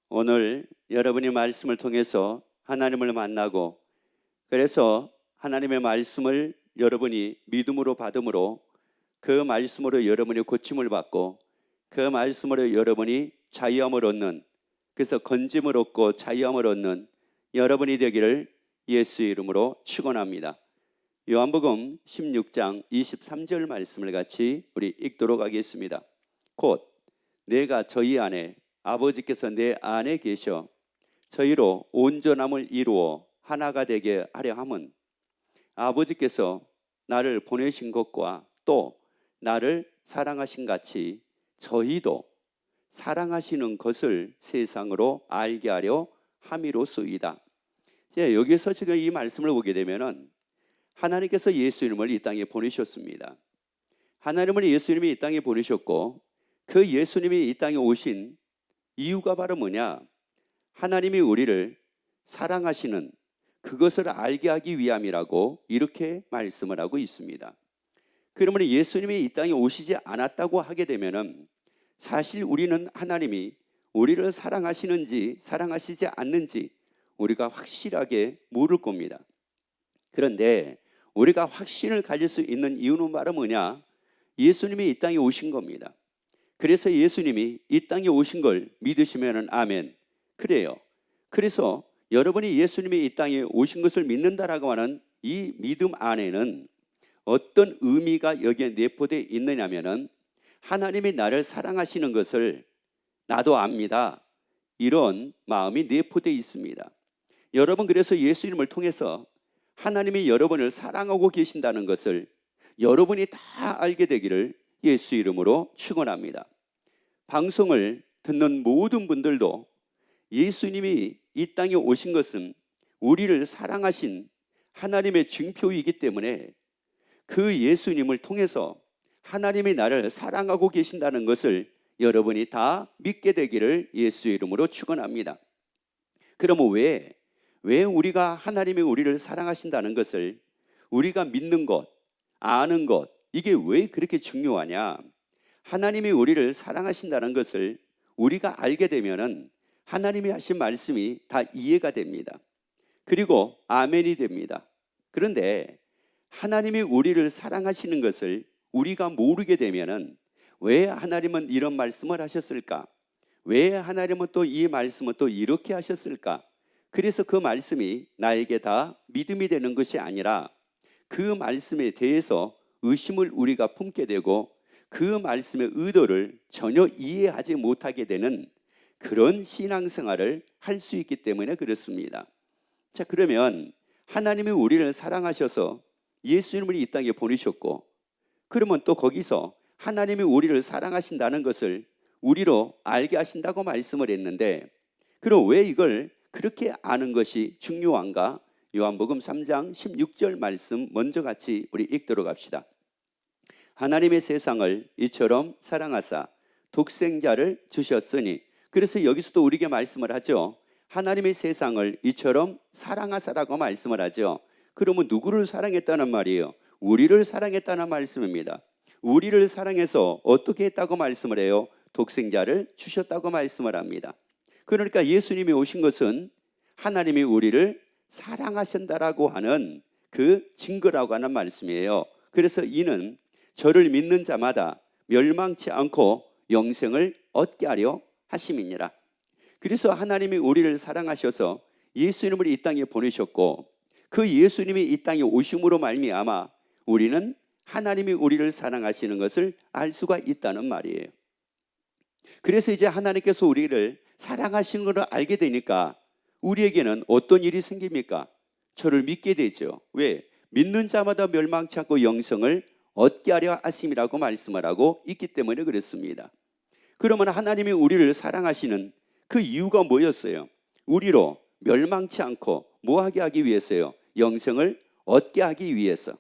오늘 여러분이 말씀을 통해서 하나님을 만나고, 그래서 하나님의 말씀을 여러분이 믿음으로 받음으로 그 말씀으로 여러분이 고침을 받고, 그 말씀으로 여러분이 자유함을 얻는, 그래서 건짐을 얻고 자유함을 얻는 여러분이 되기를 예수의 이름으로 축원합니다. 요한복음 16장 23절 말씀을 같이 우리 읽도록 하겠습니다. 곧 내가 저희 안에, 아버지께서 내 안에 계셔 저희로 온전함을 이루어 하나가 되게 하려 함은, 아버지께서 나를 보내신 것과 또 나를 사랑하신 같이 저희도 사랑하시는 것을 세상으로 알게 하려 함이로소이다. 여기서 지금 이 말씀을 보게 되면은 하나님께서 예수님을 이 땅에 보내셨습니다. 하나님은 예수님이 이 땅에 보내셨고, 그 예수님이 이 땅에 오신 이유가 바로 뭐냐? 하나님이 우리를 사랑하시는 그것을 알게 하기 위함이라고 이렇게 말씀을 하고 있습니다. 그러면 예수님이 이 땅에 오시지 않았다고 하게 되면은 사실 우리는 하나님이 우리를 사랑하시는지 사랑하시지 않는지 우리가 확실하게 모를 겁니다. 그런데 우리가 확신을 가질 수 있는 이유는 바로 뭐냐? 예수님이 이 땅에 오신 겁니다. 그래서 예수님이 이 땅에 오신 걸 믿으시면 아멘. 그래요. 그래서 여러분이 예수님이 이 땅에 오신 것을 믿는다라고 하는 이 믿음 안에는 어떤 의미가 여기에 내포되어 있느냐면은 하나님이 나를 사랑하시는 것을 나도 압니다. 이런 마음이 내포되어 있습니다. 여러분, 그래서 예수님을 통해서 하나님이 여러분을 사랑하고 계신다는 것을 여러분이 다 알게 되기를 예수 이름으로 축원합니다. 방송을 듣는 모든 분들도 예수님이 이 땅에 오신 것은 우리를 사랑하신 하나님의 증표이기 때문에 그 예수님을 통해서 하나님이 나를 사랑하고 계신다는 것을 여러분이 다 믿게 되기를 예수 이름으로 축원합니다. 그러면 왜 우리가 하나님이 우리를 사랑하신다는 것을 우리가 믿는 것, 아는 것, 이게 왜 그렇게 중요하냐? 하나님이 우리를 사랑하신다는 것을 우리가 알게 되면은 하나님이 하신 말씀이 다 이해가 됩니다. 그리고 아멘이 됩니다. 그런데 하나님이 우리를 사랑하시는 것을 우리가 모르게 되면은 왜 하나님은 이런 말씀을 하셨을까? 왜 하나님은 또 이 말씀을 또 이렇게 하셨을까? 그래서 그 말씀이 나에게 다 믿음이 되는 것이 아니라 그 말씀에 대해서 의심을 우리가 품게 되고 그 말씀의 의도를 전혀 이해하지 못하게 되는 그런 신앙생활을 할 수 있기 때문에 그렇습니다. 자, 그러면 하나님이 우리를 사랑하셔서 예수님을 이 땅에 보내셨고, 그러면 또 거기서 하나님이 우리를 사랑하신다는 것을 우리로 알게 하신다고 말씀을 했는데, 그럼 왜 이걸 그렇게 아는 것이 중요한가? 요한복음 3장 16절 말씀 먼저 같이 우리 읽도록 합시다. 하나님의 세상을 이처럼 사랑하사 독생자를 주셨으니, 그래서 여기서도 우리에게 말씀을 하죠. 하나님의 세상을 이처럼 사랑하사라고 말씀을 하죠. 그러면 누구를 사랑했다는 말이에요? 우리를 사랑했다는 말씀입니다. 우리를 사랑해서 어떻게 했다고 말씀을 해요? 독생자를 주셨다고 말씀을 합니다. 그러니까 예수님이 오신 것은 하나님이 우리를 사랑하신다라고 하는 그 증거라고 하는 말씀이에요. 그래서 이는 저를 믿는 자마다 멸망치 않고 영생을 얻게 하려 하심이니라. 그래서 하나님이 우리를 사랑하셔서 예수님을 이 땅에 보내셨고, 그 예수님이 이 땅에 오심으로 말미암아 우리는 하나님이 우리를 사랑하시는 것을 알 수가 있다는 말이에요. 그래서 이제 하나님께서 우리를 사랑하시는 것을 알게 되니까 우리에게는 어떤 일이 생깁니까? 저를 믿게 되죠. 왜? 믿는 자마다 멸망치 않고 영생을 얻게 하려 하심이라고 말씀을 하고 있기 때문에 그렇습니다. 그러면 하나님이 우리를 사랑하시는 그 이유가 뭐였어요? 우리로 멸망치 않고 뭐하게 하기 위해서요? 영생을 얻게 하기 위해서.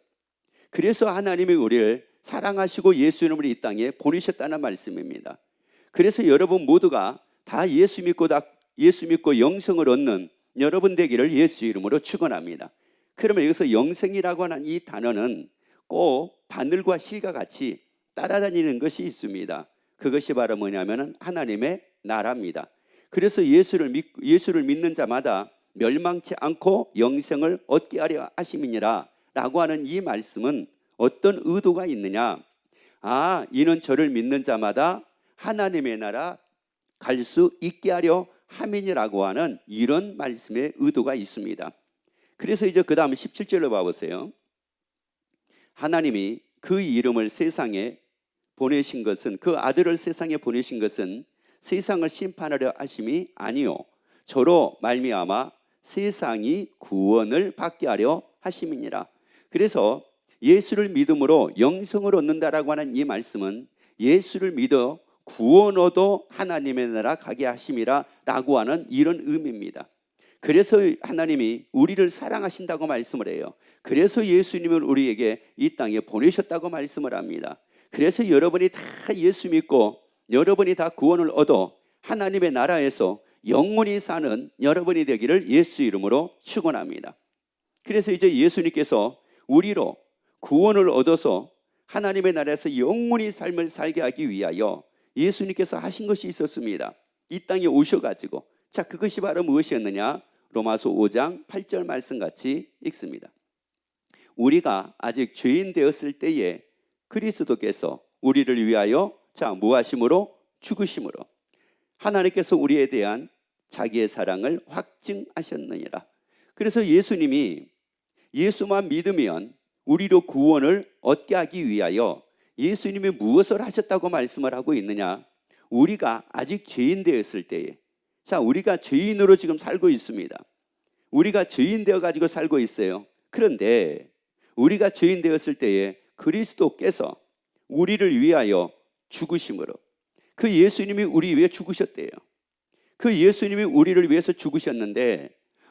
그래서 하나님이 우리를 사랑하시고 예수님을 이 땅에 보내셨다는 말씀입니다. 그래서 여러분 모두가 다 예수 믿고 영생을 얻는 여러분 되기를 예수 이름으로 축원합니다. 그러면 여기서 영생이라고 하는 이 단어는 꼭 바늘과 실과 같이 따라다니는 것이 있습니다. 그것이 바로 뭐냐면은 하나님의 나라입니다. 그래서 예수를 믿는 자마다 멸망치 않고 영생을 얻게 하려 하심이니라 라고 하는 이 말씀은 어떤 의도가 있느냐? 이는 저를 믿는 자마다 하나님의 나라 갈 수 있게 하려 함이니라고 하는 이런 말씀의 의도가 있습니다. 그래서 이제 그 다음 17절로 봐보세요. 하나님이 그 이름을 세상에 보내신 것은, 그 아들을 세상에 보내신 것은 세상을 심판하려 하심이 아니요 저로 말미암아 세상이 구원을 받게 하려 하심이니라. 그래서 예수를 믿음으로 영생을 얻는다라고 하는 이 말씀은 예수를 믿어 구원 얻어 하나님의 나라 가게 하심이라 라고 하는 이런 의미입니다. 그래서 하나님이 우리를 사랑하신다고 말씀을 해요. 그래서 예수님을 우리에게 이 땅에 보내셨다고 말씀을 합니다. 그래서 여러분이 다 예수 믿고 여러분이 다 구원을 얻어 하나님의 나라에서 영원히 사는 여러분이 되기를 예수 이름으로 축원합니다. 그래서 이제 예수님께서 우리로 구원을 얻어서 하나님의 나라에서 영원히 삶을 살게 하기 위하여 예수님께서 하신 것이 있었습니다. 이 땅에 오셔가지고, 자, 그것이 바로 무엇이었느냐? 로마서 5장 8절 말씀같이 읽습니다. 우리가 아직 죄인 되었을 때에 그리스도께서 우리를 위하여 무하심으로 죽으심으로 하나님께서 우리에 대한 자기의 사랑을 확증하셨느니라. 그래서 예수님이 예수만 믿으면 우리로 구원을 얻게 하기 위하여 예수님이 무엇을 하셨다고 말씀을 하고 있느냐? 우리가 아직 죄인 되었을 때에, 우리가 죄인으로 지금 살고 있습니다. 우리가 죄인 되어가지고 살고 있어요. 그런데 우리가 죄인 되었을 때에 그리스도께서 우리를 위하여 죽으심으로, 그 예수님이 우리 위해 죽으셨대요. 그 예수님이 우리를 위해서 죽으셨는데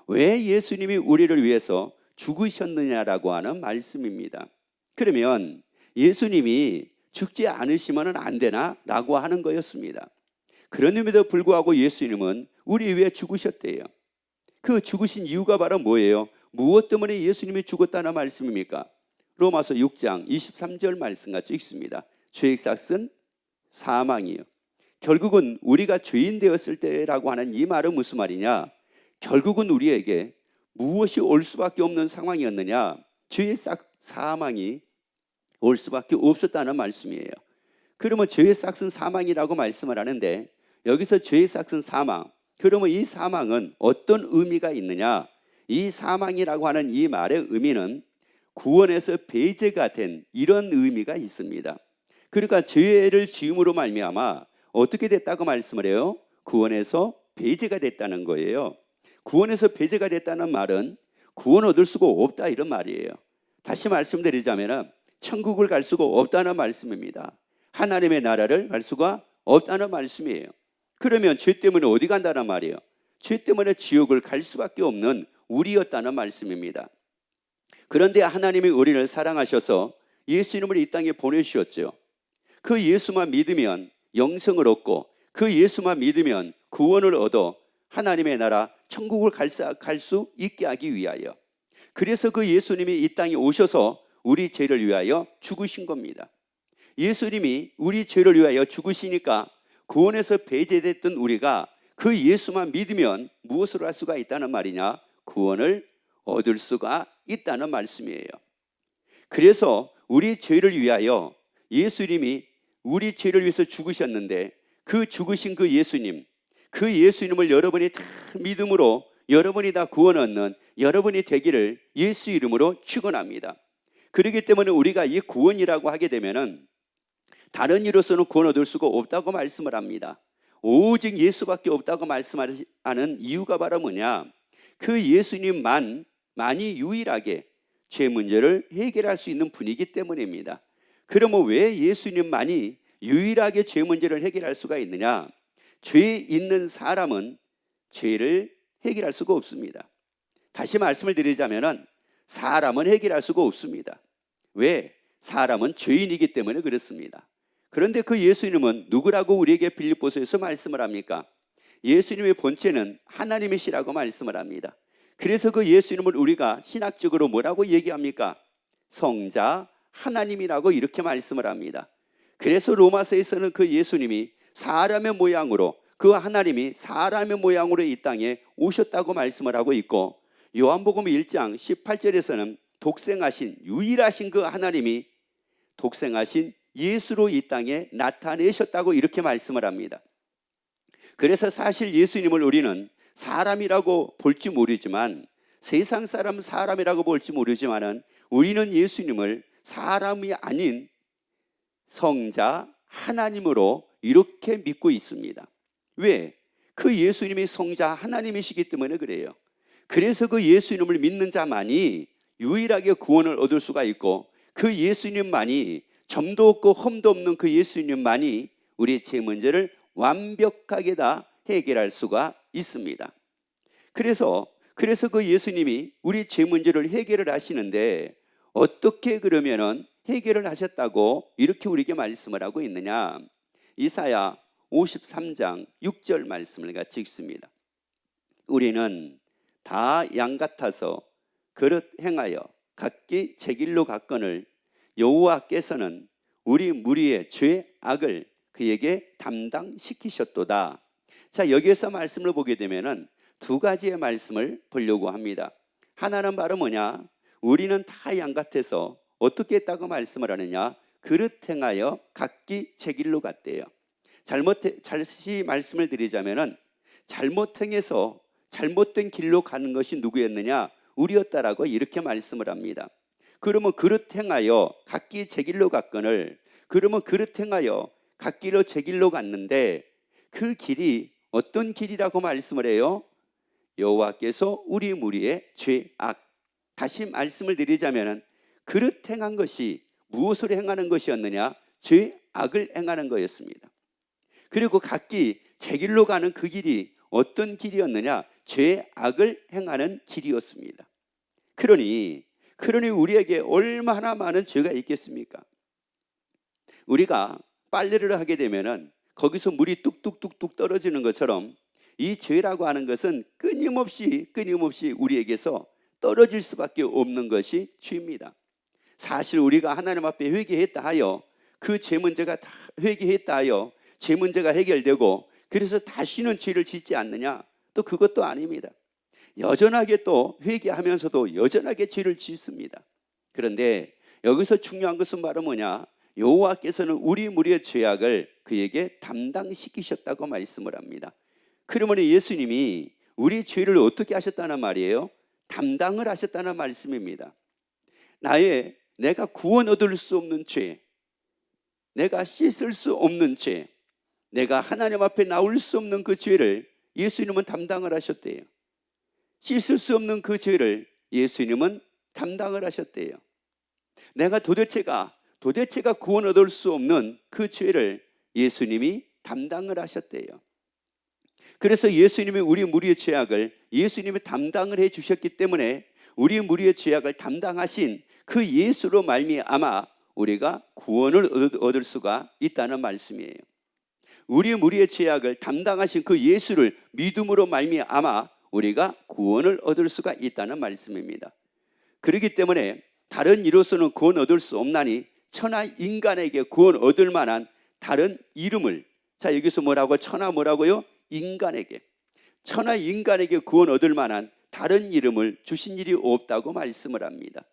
왜 예수님이 우리를 위해서 죽으셨느냐라고 하는 말씀입니다. 그러면 예수님이 죽지 않으시면 안 되나? 라고 하는 거였습니다. 그런데도 불구하고 예수님은 우리 위해 죽으셨대요. 그 죽으신 이유가 바로 뭐예요? 무엇 때문에 예수님이 죽었다는 말씀입니까? 로마서 6장 23절 말씀같이 읽습니다. 죄의 삭은 사망이요. 결국은 우리가 죄인 되었을 때라고 하는 이 말은 무슨 말이냐? 결국은 우리에게 무엇이 올 수밖에 없는 상황이었느냐? 죄의 삭 사망이 올 수밖에 없었다는 말씀이에요. 그러면 죄의 삭은 사망이라고 말씀을 하는데 여기서 죄의 삭은 사망, 그러면 이 사망은 어떤 의미가 있느냐? 이 사망이라고 하는 이 말의 의미는 구원에서 배제가 된 이런 의미가 있습니다. 그러니까 죄를 지음으로 말미암아 어떻게 됐다고 말씀을 해요? 구원에서 배제가 됐다는 거예요. 구원에서 배제가 됐다는 말은 구원 얻을 수가 없다 이런 말이에요. 다시 말씀드리자면 천국을 갈 수가 없다는 말씀입니다. 하나님의 나라를 갈 수가 없다는 말씀이에요. 그러면 죄 때문에 어디 간다는 말이에요? 죄 때문에 지옥을 갈 수밖에 없는 우리였다는 말씀입니다. 그런데 하나님이 우리를 사랑하셔서 예수님을 이 땅에 보내주셨죠. 그 예수만 믿으면 영생을 얻고 그 예수만 믿으면 구원을 얻어 하나님의 나라 천국을 갈 수 있게 하기 위하여, 그래서 그 예수님이 이 땅에 오셔서 우리 죄를 위하여 죽으신 겁니다. 예수님이 우리 죄를 위하여 죽으시니까 구원에서 배제됐던 우리가 그 예수만 믿으면 무엇을 할 수가 있다는 말이냐? 구원을 얻을 수가 있다는 말씀이에요. 그래서 우리 죄를 위하여 예수님이 우리 죄를 위해서 죽으셨는데 그 죽으신 그 예수님을 여러분이 다 믿음으로 여러분이 다 구원 얻는 여러분이 되기를 예수 이름으로 축원합니다. 그렇기 때문에 우리가 이 구원이라고 하게 되면은 다른 이로서는 구원 얻을 수가 없다고 말씀을 합니다. 오직 예수밖에 없다고 말씀하는 이유가 바로 뭐냐? 그 예수님만이 유일하게 죄 문제를 해결할 수 있는 분이기 때문입니다. 그러면 왜 예수님만이 유일하게 죄 문제를 해결할 수가 있느냐? 죄 있는 사람은 죄를 해결할 수가 없습니다. 다시 말씀을 드리자면 사람은 해결할 수가 없습니다. 왜? 사람은 죄인이기 때문에 그렇습니다. 그런데 그 예수님은 누구라고 우리에게 빌립보서에서 말씀을 합니까? 예수님의 본체는 하나님이시라고 말씀을 합니다. 그래서 그 예수님을 우리가 신학적으로 뭐라고 얘기합니까? 성자 하나님이라고 이렇게 말씀을 합니다. 그래서 로마서에서는 그 예수님이 사람의 모양으로 그 하나님이 사람의 모양으로 이 땅에 오셨다고 말씀을 하고 있고, 요한복음 1장 18절에서는 독생하신 유일하신 그 하나님이 독생하신 예수로 이 땅에 나타내셨다고 이렇게 말씀을 합니다. 그래서 사실 예수님을 우리는 사람이라고 볼지 모르지만, 세상 사람은 사람이라고 볼지 모르지만은 우리는 예수님을 사람이 아닌 성자 하나님으로 이렇게 믿고 있습니다. 왜? 그 예수님이 성자 하나님이시기 때문에 그래요. 그래서 그 예수님을 믿는 자만이 유일하게 구원을 얻을 수가 있고, 그 예수님만이, 점도 없고 흠도 없는 그 예수님만이 우리의 죄 문제를 완벽하게 다 해결할 수가 있습니다. 그래서 그 예수님이 우리 죄 문제를 해결을 하시는데, 어떻게 그러면은 해결을 하셨다고 이렇게 우리에게 말씀을 하고 있느냐? 이사야 53장 6절 말씀을 같이 읽습니다. 우리는 다 양 같아서 그릇 행하여 각기 제 길로 갔거늘 여호와께서는 우리 무리의 죄 악을 그에게 담당시키셨도다. 자, 여기에서 말씀을 보게 되면은 두 가지의 말씀을 보려고 합니다. 하나는 바로 뭐냐? 우리는 다 양 같아서 어떻게 했다고 말씀을 하느냐? 그릇 행하여 각기 제 길로 갔대요. 다시 말씀을 드리자면은 잘못 행해서 잘못된 길로 가는 것이 누구였느냐? 우리였다라고 이렇게 말씀을 합니다. 그러면 그릇 행하여 각기 제 길로 갔거늘, 그러면 그릇 행하여 각기로 제 길로 갔는데, 그 길이 어떤 길이라고 말씀을 해요? 여호와께서 우리 무리의 죄악. 다시 말씀을 드리자면은 그릇 행한 것이 무엇을 행하는 것이었느냐? 죄악을 행하는 거였습니다. 그리고 각기 제 길로 가는 그 길이 어떤 길이었느냐? 죄악을 행하는 길이었습니다. 그러니 우리에게 얼마나 많은 죄가 있겠습니까? 우리가 빨래를 하게 되면은 거기서 물이 뚝뚝뚝뚝 떨어지는 것처럼, 이 죄라고 하는 것은 끊임없이 우리에게서 떨어질 수밖에 없는 것이 죄입니다. 사실 우리가 하나님 앞에 회개했다 하여 그 죄 문제가 다 회개했다 하여 죄 문제가 해결되고 그래서 다시는 죄를 짓지 않느냐? 또 그것도 아닙니다. 여전하게 또 회개하면서도 여전하게 죄를 짓습니다. 그런데 여기서 중요한 것은 바로 뭐냐? 여호와께서는 우리 무리의 죄악을 그에게 담당시키셨다고 말씀을 합니다. 그러면 예수님이 우리 죄를 어떻게 하셨다는 말이에요? 담당을 하셨다는 말씀입니다. 내가 구원 얻을 수 없는 죄, 내가 씻을 수 없는 죄, 내가 하나님 앞에 나올 수 없는 그 죄를 예수님은 담당을 하셨대요. 씻을 수 없는 그 죄를 예수님은 담당을 하셨대요. 내가 도대체가 구원 얻을 수 없는 그 죄를 예수님이 담당을 하셨대요. 그래서 예수님이 우리 무리의 죄악을 예수님이 담당을 해 주셨기 때문에 우리 무리의 죄악을 담당하신 그 예수로 말미암아 우리가 구원을 얻을 수가 있다는 말씀이에요. 우리 무리의 죄악을 담당하신 그 예수를 믿음으로 말미암아 우리가 구원을 얻을 수가 있다는 말씀입니다. 그렇기 때문에 다른 이로서는 구원 얻을 수 없나니 천하 인간에게 구원 얻을 만한 다른 이름을, 자 여기서 뭐라고? 천하 뭐라고요? 인간에게, 천하 인간에게 구원 얻을 만한 다른 이름을 주신 일이 없다고 말씀을 합니다.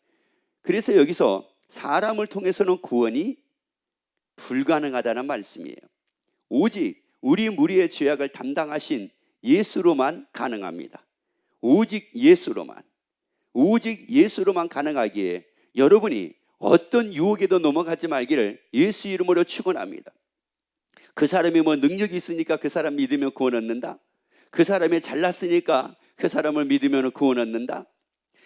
그래서 여기서 사람을 통해서는 구원이 불가능하다는 말씀이에요. 오직 우리 무리의 죄악을 담당하신 예수로만 가능합니다. 오직 예수로만 가능하기에 여러분이 어떤 유혹에도 넘어가지 말기를 예수 이름으로 축원합니다. 그 사람이 뭐 능력이 있으니까 그 사람 믿으면 구원 얻는다? 그 사람이 잘났으니까 그 사람을 믿으면 구원 얻는다?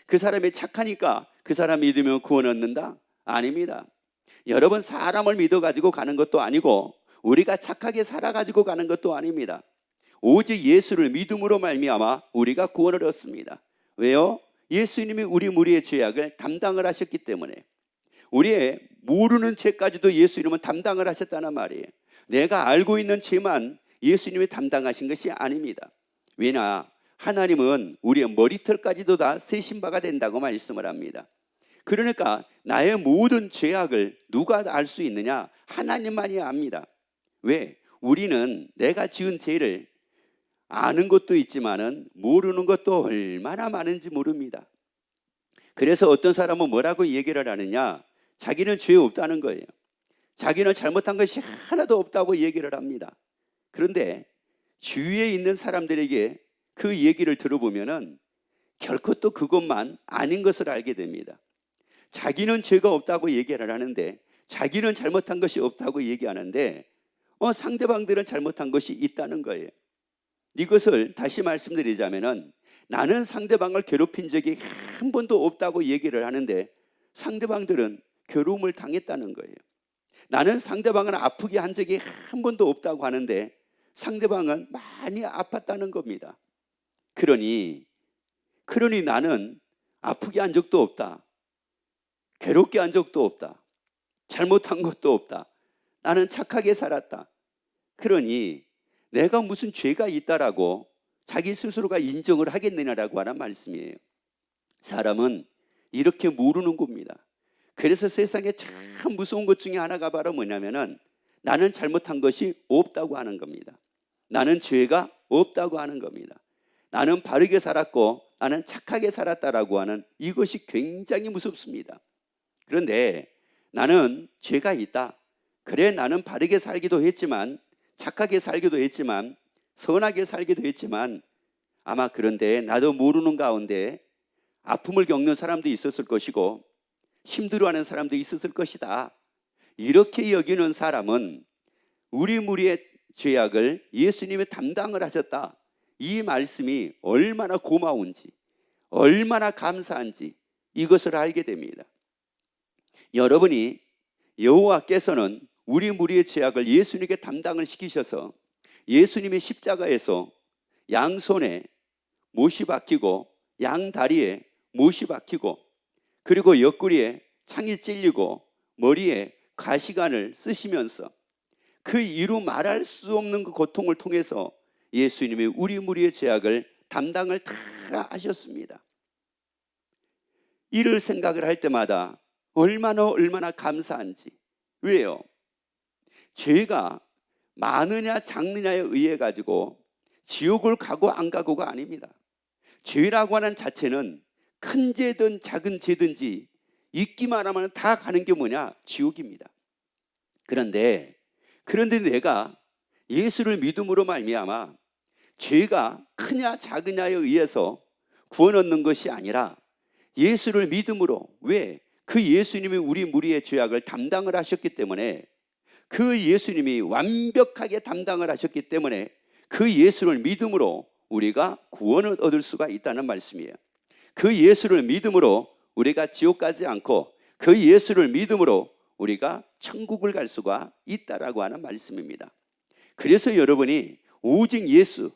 그 사람이 착하니까 그 사람 믿으면 구원 얻는다? 아닙니다. 여러분, 사람을 믿어가지고 가는 것도 아니고 우리가 착하게 살아가지고 가는 것도 아닙니다. 오직 예수를 믿음으로 말미암아 우리가 구원을 얻습니다. 왜요? 예수님이 우리 무리의 죄악을 담당을 하셨기 때문에. 우리의 모르는 죄까지도 예수님은 담당을 하셨다는 말이에요. 내가 알고 있는 죄만 예수님이 담당하신 것이 아닙니다. 왜냐? 하나님은 우리의 머리털까지도 다 세신 바가 된다고 말씀을 합니다. 그러니까 나의 모든 죄악을 누가 알 수 있느냐? 하나님만이 압니다. 왜? 우리는 내가 지은 죄를 아는 것도 있지만은 모르는 것도 얼마나 많은지 모릅니다. 그래서 어떤 사람은 뭐라고 얘기를 하느냐? 자기는 죄 없다는 거예요. 자기는 잘못한 것이 하나도 없다고 얘기를 합니다. 그런데 주위에 있는 사람들에게 그 얘기를 들어보면은 결코 또 그것만 아닌 것을 알게 됩니다. 자기는 죄가 없다고 얘기를 하는데, 자기는 잘못한 것이 없다고 얘기하는데 상대방들은 잘못한 것이 있다는 거예요. 이것을 다시 말씀드리자면은, 나는 상대방을 괴롭힌 적이 한 번도 없다고 얘기를 하는데 상대방들은 괴로움을 당했다는 거예요. 나는 상대방을 아프게 한 적이 한 번도 없다고 하는데 상대방은 많이 아팠다는 겁니다. 그러니 나는 아프게 한 적도 없다, 괴롭게 한 적도 없다, 잘못한 것도 없다, 나는 착하게 살았다. 그러니 내가 무슨 죄가 있다라고 자기 스스로가 인정을 하겠느냐라고 하는 말씀이에요. 사람은 이렇게 모르는 겁니다. 그래서 세상에 참 무서운 것 중에 하나가 바로 뭐냐면은, 나는 잘못한 것이 없다고 하는 겁니다. 나는 죄가 없다고 하는 겁니다. 나는 바르게 살았고 나는 착하게 살았다라고 하는 이것이 굉장히 무섭습니다. 그런데 나는 죄가 있다, 그래 나는 바르게 살기도 했지만, 착하게 살기도 했지만, 선하게 살기도 했지만, 아마 그런데 나도 모르는 가운데 아픔을 겪는 사람도 있었을 것이고 힘들어하는 사람도 있었을 것이다, 이렇게 여기는 사람은 우리 무리의 죄악을 예수님이 담당을 하셨다, 이 말씀이 얼마나 고마운지, 얼마나 감사한지 이것을 알게 됩니다. 여러분이, 여호와께서는 우리 무리의 죄악을 예수님께 담당을 시키셔서 예수님이 십자가에서 양손에 못이 박히고 양다리에 못이 박히고, 그리고 옆구리에 창이 찔리고 머리에 가시관을 쓰시면서 그 이루 말할 수 없는 그 고통을 통해서 예수님이 우리 무리의 죄악을 담당을 다 하셨습니다. 이를 생각을 할 때마다 얼마나 감사한지. 왜요? 죄가 많으냐 작느냐에 의해 가지고 지옥을 가고 안 가고가 아닙니다. 죄라고 하는 자체는 큰 죄든 작은 죄든지 있기만 하면 다 가는 게 뭐냐? 지옥입니다. 그런데 내가 예수를 믿음으로 말미암아 죄가 크냐 작으냐에 의해서 구원 얻는 것이 아니라 예수를 믿음으로, 왜? 그 예수님이 우리 무리의 죄악을 담당을 하셨기 때문에, 그 예수님이 완벽하게 담당을 하셨기 때문에 그 예수를 믿음으로 우리가 구원을 얻을 수가 있다는 말씀이에요. 그 예수를 믿음으로 우리가 지옥 가지 않고 그 예수를 믿음으로 우리가 천국을 갈 수가 있다라고 하는 말씀입니다. 그래서 여러분이 오직 예수,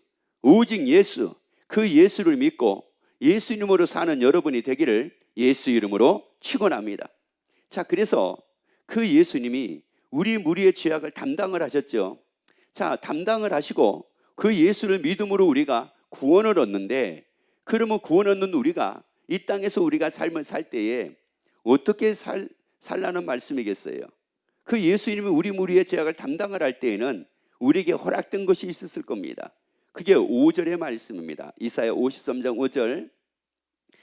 그 예수를 믿고 예수님으로 사는 여러분이 되기를 예수 이름으로 축원합니다. 자, 그래서 그 예수님이 우리 무리의 죄악을 담당을 하셨죠. 자, 담당을 하시고 그 예수를 믿음으로 우리가 구원을 얻는데, 그러면 구원 얻는 우리가 이 땅에서 우리가 삶을 살 때에 어떻게 살라는 말씀이겠어요? 그 예수님이 우리 무리의 죄악을 담당을 할 때에는 우리에게 허락된 것이 있었을 겁니다. 그게 5절의 말씀입니다. 이사야 53장 5절.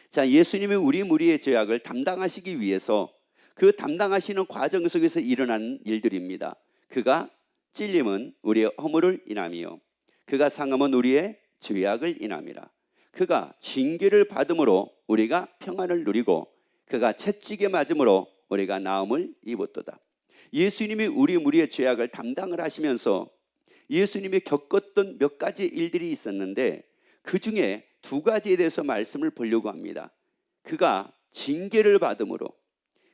자, 예수님이 우리 무리의 죄악을 담당하시기 위해서 그 담당하시는 과정 속에서 일어난 일들입니다. 그가 찔림은 우리의 허물을 인함이요, 그가 상함은 우리의 죄악을 인함이라. 그가 징계를 받음으로 우리가 평안을 누리고 그가 채찍에 맞음으로 우리가 나음을 입었도다. 예수님이 우리 무리의 죄악을 담당을 하시면서 예수님이 겪었던 몇 가지 일들이 있었는데, 그 중에 두 가지에 대해서 말씀을 보려고 합니다. 그가 징계를 받음으로,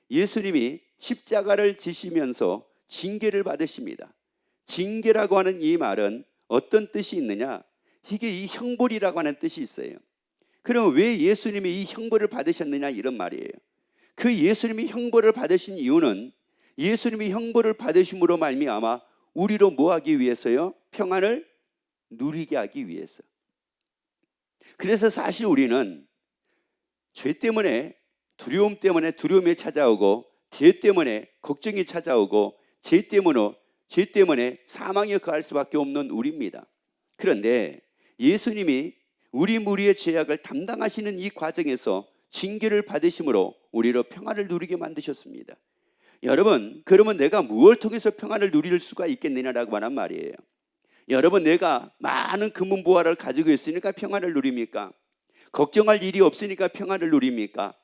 예수님이 십자가를 지시면서 징계를 받으십니다. 징계라고 하는 이 말은 어떤 뜻이 있느냐? 이게 이 형벌이라고 하는 뜻이 있어요. 그럼 왜 예수님이 이 형벌을 받으셨느냐, 이런 말이에요. 그 예수님이 형벌을 받으신 이유는 예수님이 형벌을 받으심으로 말미암아 우리로 뭐 하기 위해서요? 평안을 누리게 하기 위해서. 그래서 사실 우리는 죄 때문에, 두려움 때문에 두려움이 찾아오고, 죄 때문에 걱정이 찾아오고, 죄 때문에 죄 때문에 사망에 거할 수밖에 없는 우리입니다. 그런데 예수님이 우리 무리의 죄악을 담당하시는 이 과정에서 징계를 받으심으로 우리로 평안을 누리게 만드셨습니다. 여러분, 그러면 내가 무엇을 통해서 평안을 누릴 수가 있겠느냐라고 하는 말이에요. 여러분, 내가 많은 금은보화를 가지고 있으니까 평안을 누립니까? 걱정할 일이 없으니까 평안을 누립니까?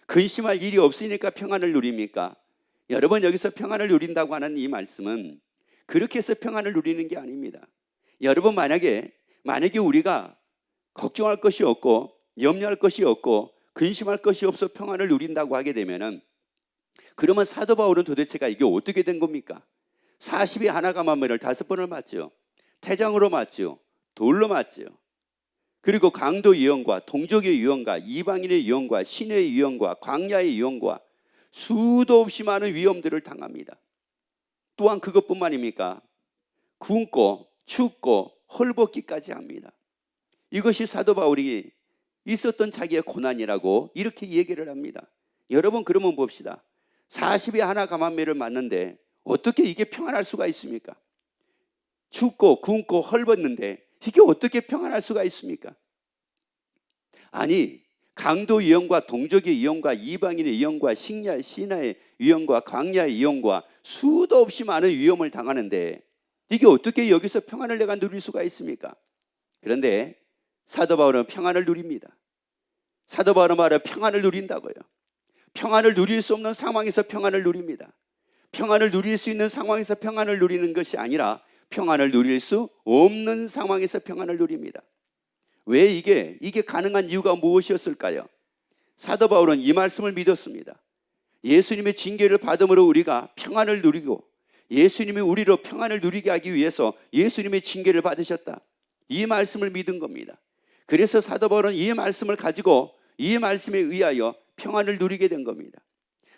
근심할 일이 없으니까 평안을 누립니까? 여러분, 여기서 평안을 누린다고 하는 이 말씀은 그렇게 해서 평안을 누리는 게 아닙니다. 여러분, 만약에 우리가 걱정할 것이 없고 염려할 것이 없고 근심할 것이 없어 평안을 누린다고 하게 되면은, 그러면 사도 바울은 도대체가 이게 어떻게 된 겁니까? 40이 하나 가만매를 5번을 맞죠. 태장으로 맞죠. 돌로 맞죠. 그리고 강도 유형과 동족의 유형과 이방인의 유형과 신의 유형과 광야의 유형과 수도 없이 많은 위험들을 당합니다. 또한 그것뿐만입니까? 굶고 춥고 헐벗기까지 합니다. 이것이 사도 바울이 있었던 자기의 고난이라고 이렇게 얘기를 합니다. 여러분, 그러면 봅시다. 40이 하나 가만매를 맞는데 어떻게 이게 평안할 수가 있습니까? 춥고 굶고 헐벗는데 이게 어떻게 평안할 수가 있습니까? 아니, 강도 유형과 동족의 유형과 이방인의 유형과 신의 유형과 광야의 유형과 수도 없이 많은 위험을 당하는데 이게 어떻게 여기서 평안을 내가 누릴 수가 있습니까? 그런데 사도 바울은 평안을 누립니다. 사도 바울은 말해 평안을 누린다고요. 평안을 누릴 수 없는 상황에서 평안을 누립니다. 평안을 누릴 수 있는 상황에서 평안을 누리는 것이 아니라 평안을 누릴 수 없는 상황에서 평안을 누립니다. 왜 이게 가능한 이유가 무엇이었을까요? 사도 바울은 이 말씀을 믿었습니다. 예수님의 징계를 받음으로 우리가 평안을 누리고 예수님이 우리로 평안을 누리게 하기 위해서 예수님의 징계를 받으셨다. 이 말씀을 믿은 겁니다. 그래서 사도 바울은 이 말씀을 가지고 이 말씀에 의하여 평안을 누리게 된 겁니다.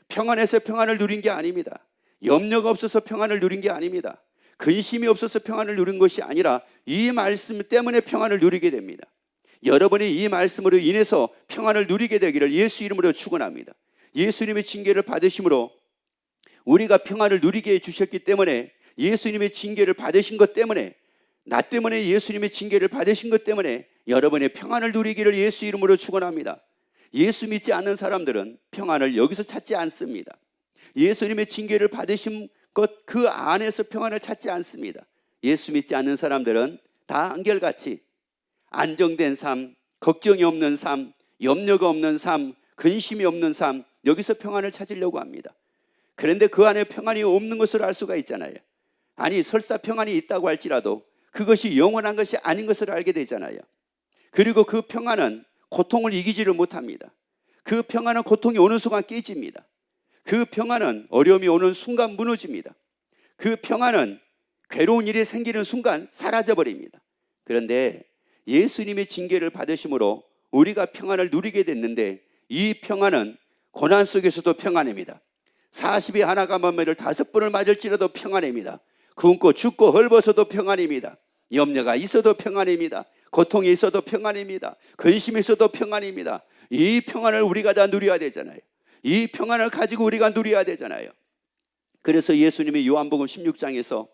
평안해서 평안을 누린 게 아닙니다. 염려가 없어서 평안을 누린 게 아닙니다. 근심이 없어서 평안을 누린 것이 아니라 이 말씀 때문에 평안을 누리게 됩니다. 여러분이 이 말씀으로 인해서 평안을 누리게 되기를 예수 이름으로 축원합니다. 예수님의 징계를 받으심으로 우리가 평안을 누리게 해주셨기 때문에, 예수님의 징계를 받으신 것 때문에, 나 때문에 예수님의 징계를 받으신 것 때문에 여러분의 평안을 누리기를 예수 이름으로 축원합니다. 예수 믿지 않는 사람들은 평안을 여기서 찾지 않습니다. 예수님의 징계를 받으신 것 그 안에서 평안을 찾지 않습니다. 예수 믿지 않는 사람들은 다 한결같이 안정된 삶, 걱정이 없는 삶, 염려가 없는 삶, 근심이 없는 삶, 여기서 평안을 찾으려고 합니다. 그런데 그 안에 평안이 없는 것을 알 수가 있잖아요. 아니, 설사 평안이 있다고 할지라도 그것이 영원한 것이 아닌 것을 알게 되잖아요. 그리고 그 평안은 고통을 이기지를 못합니다. 그 평안은 고통이 오는 순간 깨집니다. 그 평안은 어려움이 오는 순간 무너집니다. 그 평안은 괴로운 일이 생기는 순간 사라져버립니다. 그런데 예수님의 징계를 받으심으로 우리가 평안을 누리게 됐는데, 이 평안은 고난 속에서도 평안입니다. 40이 하나 가만매를 5번을 맞을지라도 평안입니다. 굶고 춥고 헐벗어도 평안입니다. 염려가 있어도 평안입니다. 고통이 있어도 평안입니다. 근심이 있어도 평안입니다. 이 평안을 우리가 다 누려야 되잖아요. 이 평안을 가지고 우리가 누려야 되잖아요. 그래서 예수님이 요한복음 16장에서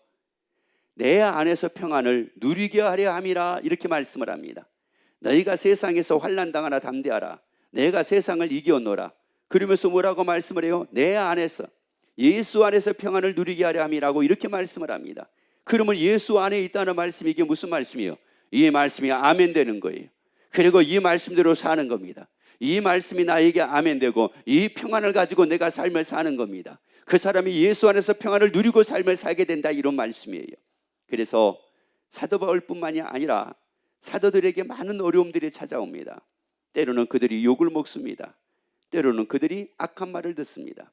내 안에서 평안을 누리게 하려 함이라 이렇게 말씀을 합니다. 너희가 세상에서 환난 당하나 담대하라. 내가 세상을 이겼노라. 그러면서 뭐라고 말씀을 해요? 내 안에서, 예수 안에서 평안을 누리게 하려 함이라고 이렇게 말씀을 합니다. 그러면 예수 안에 있다는 말씀이 이게 무슨 말씀이에요? 이 말씀이 아멘 되는 거예요. 그리고 이 말씀대로 사는 겁니다. 이 말씀이 나에게 아멘 되고 이 평안을 가지고 내가 삶을 사는 겁니다. 그 사람이 예수 안에서 평안을 누리고 삶을 살게 된다, 이런 말씀이에요. 그래서 사도 바울뿐만이 아니라 사도들에게 많은 어려움들이 찾아옵니다. 때로는 그들이 욕을 먹습니다. 때로는 그들이 악한 말을 듣습니다.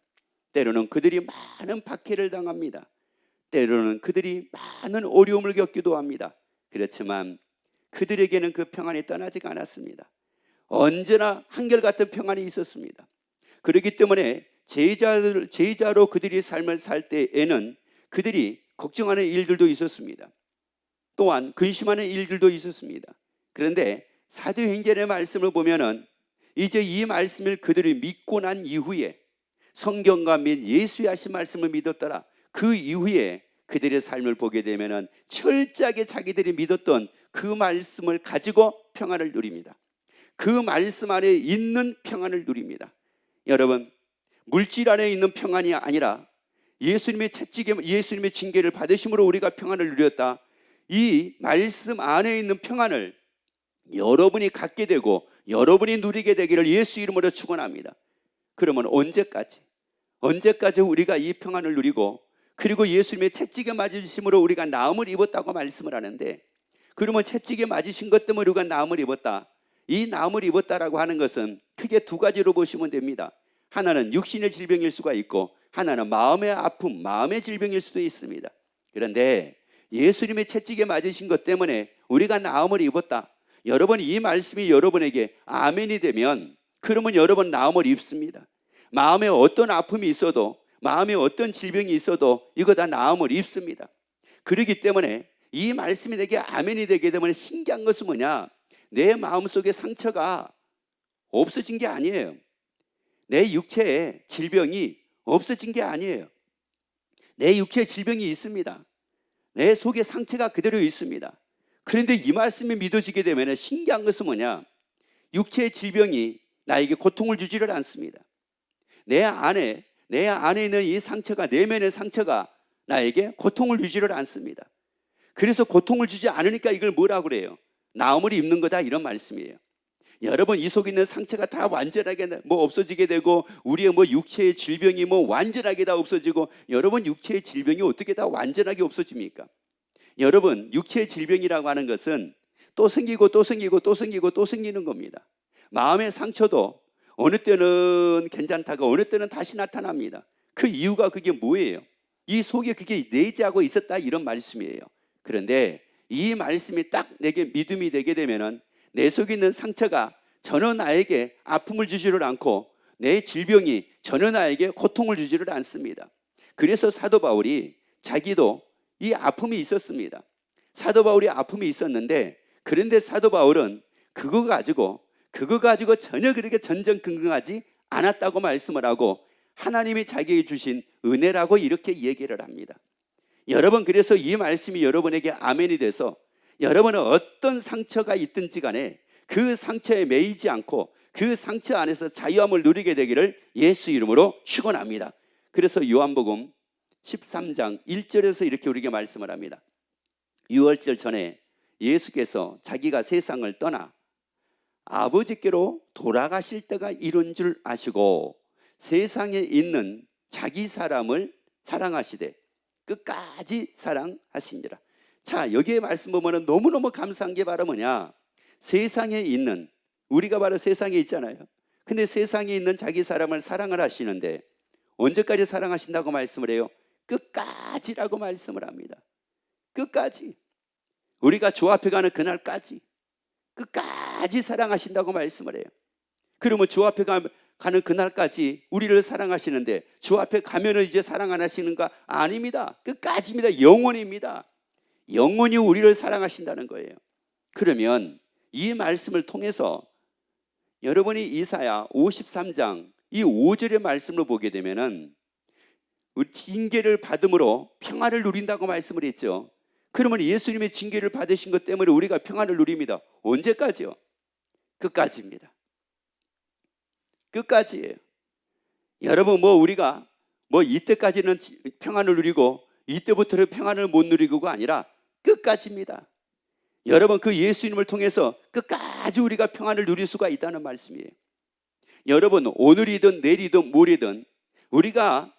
때로는 그들이 많은 박해를 당합니다. 때로는 그들이 많은 어려움을 겪기도 합니다. 그렇지만 그들에게는 그 평안이 떠나지가 않았습니다. 언제나 한결같은 평안이 있었습니다. 그렇기 때문에 제자로 그들이 삶을 살 때에는 그들이 걱정하는 일들도 있었습니다. 또한 근심하는 일들도 있었습니다. 그런데 사도행전의 말씀을 보면은 이제 이 말씀을 그들이 믿고 난 이후에, 성경과 및 예수의 하신 말씀을 믿었더라, 그 이후에 그들의 삶을 보게 되면은 철저하게 자기들이 믿었던 그 말씀을 가지고 평안을 누립니다. 그 말씀 안에 있는 평안을 누립니다. 여러분, 물질 안에 있는 평안이 아니라 예수님의 채찍에, 예수님의 징계를 받으심으로 우리가 평안을 누렸다. 이 말씀 안에 있는 평안을 여러분이 갖게 되고 여러분이 누리게 되기를 예수 이름으로 축원합니다. 그러면 언제까지 우리가 이 평안을 누리고, 그리고 예수님의 채찍에 맞으심으로 우리가 나음을 입었다고 말씀을 하는데, 그러면 채찍에 맞으신 것 때문에 우리가 나음을 입었다. 이 나음을 입었다라고 하는 것은 크게 두 가지로 보시면 됩니다. 하나는 육신의 질병일 수가 있고, 하나는 마음의 아픔, 마음의 질병일 수도 있습니다. 그런데 예수님의 채찍에 맞으신 것 때문에 우리가 나음을 입었다. 여러분, 이 말씀이 여러분에게 아멘이 되면 그러면 여러분 나음을 입습니다. 마음에 어떤 아픔이 있어도, 마음에 어떤 질병이 있어도 이거 다 나음을 입습니다. 그렇기 때문에 이 말씀이 내게 아멘이 되게 되면 신기한 것은 뭐냐? 내 마음속에 상처가 없어진 게 아니에요. 내 육체에 질병이 없어진 게 아니에요. 내 육체에 질병이 있습니다. 내 속에 상처가 그대로 있습니다. 그런데 이 말씀이 믿어지게 되면 신기한 것은 뭐냐? 육체의 질병이 나에게 고통을 주지를 않습니다. 내 안에 있는 이 상처가, 내면의 상처가 나에게 고통을 주지를 않습니다. 그래서 고통을 주지 않으니까 이걸 뭐라고 그래요? 나음을 입는 거다, 이런 말씀이에요. 여러분, 이 속에 있는 상처가 다 완전하게 없어지게 되고, 우리의 육체의 질병이 완전하게 다 없어지고, 여러분, 육체의 질병이 어떻게 다 완전하게 없어집니까? 여러분, 육체의 질병이라고 하는 것은 또 생기고 또 생기고 또 생기고 또 생기는 겁니다. 마음의 상처도 어느 때는 괜찮다가 어느 때는 다시 나타납니다. 그 이유가 그게 뭐예요? 이 속에 그게 내재하고 있었다, 이런 말씀이에요. 그런데 이 말씀이 딱 내게 믿음이 되게 되면은 내 속에 있는 상처가 전혀 나에게 아픔을 주지를 않고, 내 질병이 전혀 나에게 고통을 주지를 않습니다. 그래서 사도 바울이 자기도 이 아픔이 있었습니다. 사도 바울이 아픔이 있었는데, 그런데 사도 바울은 그거 가지고 전혀 그렇게 전전긍긍하지 않았다고 말씀을 하고, 하나님이 자기에게 주신 은혜라고 이렇게 얘기를 합니다. 여러분, 그래서 이 말씀이 여러분에게 아멘이 돼서 여러분은 어떤 상처가 있든지 간에 그 상처에 매이지 않고 그 상처 안에서 자유함을 누리게 되기를 예수 이름으로 축원합니다. 그래서 요한복음 13장 1절에서 이렇게 우리에게 말씀을 합니다. 유월절 전에 예수께서 자기가 세상을 떠나 아버지께로 돌아가실 때가 이른 줄 아시고 세상에 있는 자기 사람을 사랑하시되 끝까지 사랑하시니라. 자, 여기에 말씀 보면 너무너무 감사한 게 바로 뭐냐? 세상에 있는, 우리가 바로 세상에 있잖아요. 근데 세상에 있는 자기 사람을 사랑을 하시는데 언제까지 사랑하신다고 말씀을 해요? 끝까지라고 말씀을 합니다. 끝까지. 우리가 주 앞에 가는 그날까지 끝까지 사랑하신다고 말씀을 해요. 그러면 주 앞에 가는 그날까지 우리를 사랑하시는데 주 앞에 가면은 이제 사랑 안 하시는가? 아닙니다. 끝까지입니다. 영원입니다. 영원히 우리를 사랑하신다는 거예요. 그러면 이 말씀을 통해서 여러분이 이사야 53장 이 5절의 말씀을 보게 되면은 징계를 받음으로 평안을 누린다고 말씀을 했죠. 그러면 예수님의 징계를 받으신 것 때문에 우리가 평안을 누립니다. 언제까지요? 끝까지입니다. 끝까지예요. 여러분, 우리가 이때까지는 평안을 누리고 이때부터는 평안을 못 누리고가 아니라 끝까지입니다. 여러분, 그 예수님을 통해서 끝까지 우리가 평안을 누릴 수가 있다는 말씀이에요. 여러분, 오늘이든 내일이든 모레든 우리가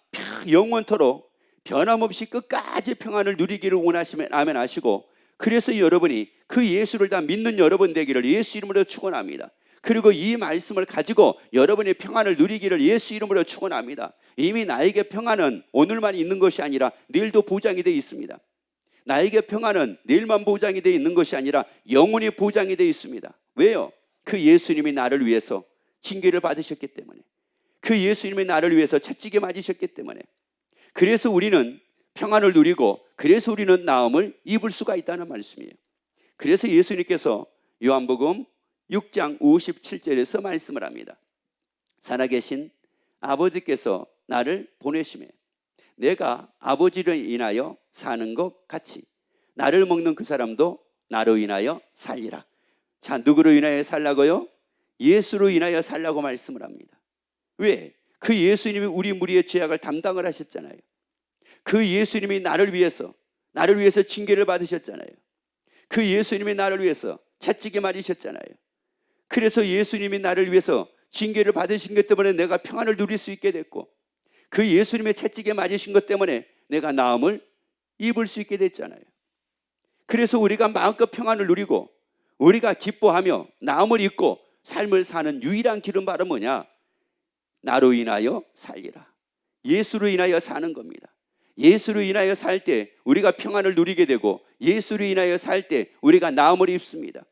영원토록 변함없이 끝까지 평안을 누리기를 원하시면 아멘 하시고, 그래서 여러분이 그 예수를 다 믿는 여러분 되기를 예수 이름으로 축원합니다. 그리고 이 말씀을 가지고 여러분의 평안을 누리기를 예수 이름으로 축원합니다. 이미 나에게 평안은 오늘만 있는 것이 아니라 내일도 보장이 되어 있습니다. 나에게 평안은 내일만 보장이 되어 있는 것이 아니라 영원히 보장이 되어 있습니다. 왜요? 그 예수님이 나를 위해서 징계를 받으셨기 때문에, 그 예수님이 나를 위해서 채찍에 맞으셨기 때문에, 그래서 우리는 평안을 누리고 그래서 우리는 나음을 입을 수가 있다는 말씀이에요. 그래서 예수님께서 요한복음 6장 57절에서 말씀을 합니다. 살아계신 아버지께서 나를 보내심에 내가 아버지를 인하여 사는 것 같이 나를 먹는 그 사람도 나로 인하여 살리라. 자, 누구로 인하여 살라고요? 예수로 인하여 살라고 말씀을 합니다. 왜? 그 예수님이 우리 무리의 죄악을 담당을 하셨잖아요. 그 예수님이 나를 위해서 징계를 받으셨잖아요. 그 예수님이 나를 위해서 채찍에 맞으셨잖아요. 그래서 예수님이 나를 위해서 징계를 받으신 것 때문에 내가 평안을 누릴 수 있게 됐고, 그 예수님의 채찍에 맞으신 것 때문에 내가 나음을 입을 수 있게 됐잖아요. 그래서 우리가 마음껏 평안을 누리고 우리가 기뻐하며 나음을 입고 삶을 사는 유일한 길은 바로 뭐냐? 나로 인하여 살리라. 예수로 인하여 사는 겁니다. 예수로 인하여 살 때 우리가 평안을 누리게 되고, 예수로 인하여 살 때 우리가 나음을 입습니다.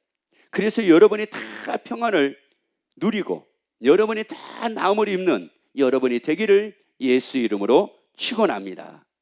그래서 여러분이 다 평안을 누리고 여러분이 다 나음을 입는 여러분이 되기를 예수 이름으로 축원합니다.